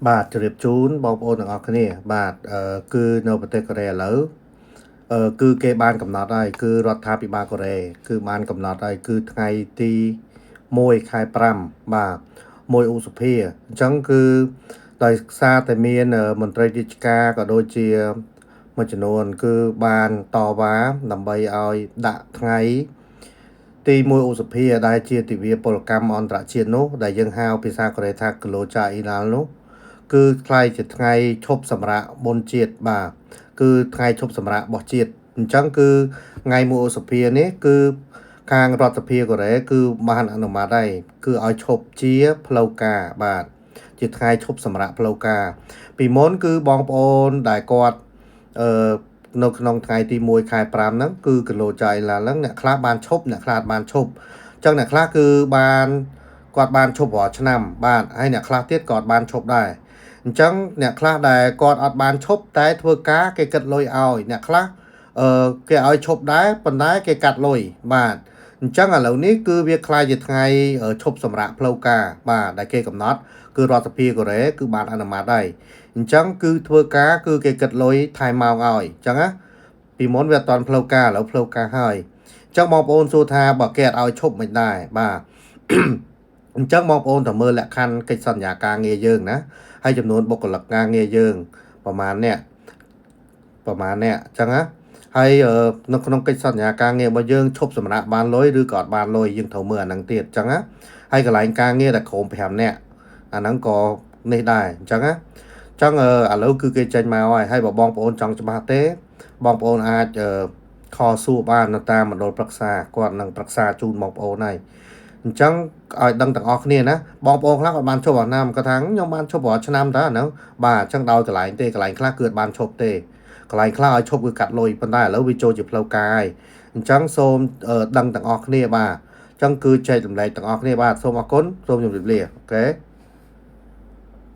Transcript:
បាទជម្រាបជូនបងប្អូនទាំងអស់គ្នាបាទគឺនៅប្រទេសកូរ៉េឥឡូវគឺគេបានកំណត់ហើយគឺរដ្ឋាភិបាលកូរ៉េគឺបានកំណត់ហើយគឺថ្ងៃទី1ខែ5បាទ1ឧសភាអញ្ចឹងគឺដោយសារតែមានមន្ត្រីរាជការក៏ដូចជាមួយចំនួនគឺបានតវ៉ាដើម្បីឲ្យដាក់ថ្ងៃទី1ឧសភាដែលជាទិវាពលកម្មអន្តរជាតិនោះដែលយើងហៅភាសាកូរ៉េថា Klocha Ilal នោះគឺថ្លៃជាថ្ងៃឈប់សម្រាកបុណ្យជាតិបាទគឺថ្ងៃឈប់សម្រាករបស់ជាតិអញ្ចឹងគឺថ្ងៃ1ឧសភានេះគឺខាងរដ្ឋសភាកូរ៉េគឺបានអនុម័តហើយគឺឲ្យឈប់ជាផ្លូវការបាទជាថ្ងៃឈប់សម្រាកផ្លូវការពីមុនគឺបងប្អូនដែលគាត់នៅក្នុងថ្ងៃទី1ខែ5ហ្នឹងគឺគីឡូចៃឡាហ្នឹងអ្នកខ្លះបានឈប់អ្នកខ្លះបានឈប់អញ្ចឹងអ្នកខ្លះគឺគាត់បានឈប់រាល់ឆ្នាំបាទហើយអ្នកខ្លះទៀតក៏បានឈប់ដែរអញ្ចឹងអ្នកខ្លះដែលគាត់អត់បានឈប់តែធ្វើការគេគិតលុយឲ្យអ្នកខ្លះគេឲ្យឈប់ដែរប៉ុន្តែគេកាត់លុយបាទអញ្ចឹងឥឡូវនេះគឺវាคล้ายជាថ្ងៃឈប់សម្រាកផ្លូវការបាទដែលគេកំណត់គឺរដ្ឋសភាកូរ៉េគឺបានអនុម័តហើយអញ្ចឹងគឺធ្វើការគឺគេគិតលុយថែមម៉ោងឲ្យអញ្ចឹងណាពីមុនវាអត់តាន់ផ្លូវការឥឡូវផ្លូវការហើយអញ្ចឹងបងប្អូនសួរថាបើគេអត់ឲ្យឈប់មិនដែរបាទអញ្ចឹងបងប្អូនតើមើលលក្ខខណ្ឌកិច្ចសន្យាការងារយើងណាហើយចំនួនបុគ្គលិកការងារយើងប្រហែលអ្នកអញ្ចឹងណាហើយនៅក្នុងកិច្ចសន្យាការងាររបស់យើងឈប់សម្រាកបានលុយឬក៏អត់បានលុយយើងត្រូវមើលអាហ្នឹងទៀតអញ្ចឹងណាហើយកន្លែងការងារតែក្រុម5នាក់អាហ្នឹងក៏នេះដែរអញ្ចឹងណាអញ្ចឹងឥឡូវគឺគេចេញមកហើយបើបងប្អូនចង់ច្បាស់ទេបងប្អូនអាចខលសួរបាននៅតាមមណ្ឌលប្រឹក្សាគាត់នឹងប្រឹក្សាជូនបងប្អូនហើយអញ្ចឹងឲ្យដឹងទាំងអស់គ្នាណាបងប្អូនខ្លះគាត់បានឈប់អាណាមគាត់ថាខ្ញុំបានឈប់រាល់ឆ្នាំតើហ្នឹងបាទអញ្ចឹងដោយកន្លែងទេកន្លែងខ្លះគឺអត់បានឈប់ទេកន្លែងខ្លះឲ្យឈប់គឺកាត់លុយប៉ុន្តែឥឡូវវាចូលជាផ្លូវការហើយអញ្ចឹងសូមដឹងទាំងអស់គ្នាបាទអញ្ចឹងគឺចែករំលែកទាំងអស់គ្នាបាទសូមអរគុណសូមជម្រាបលាអូខេ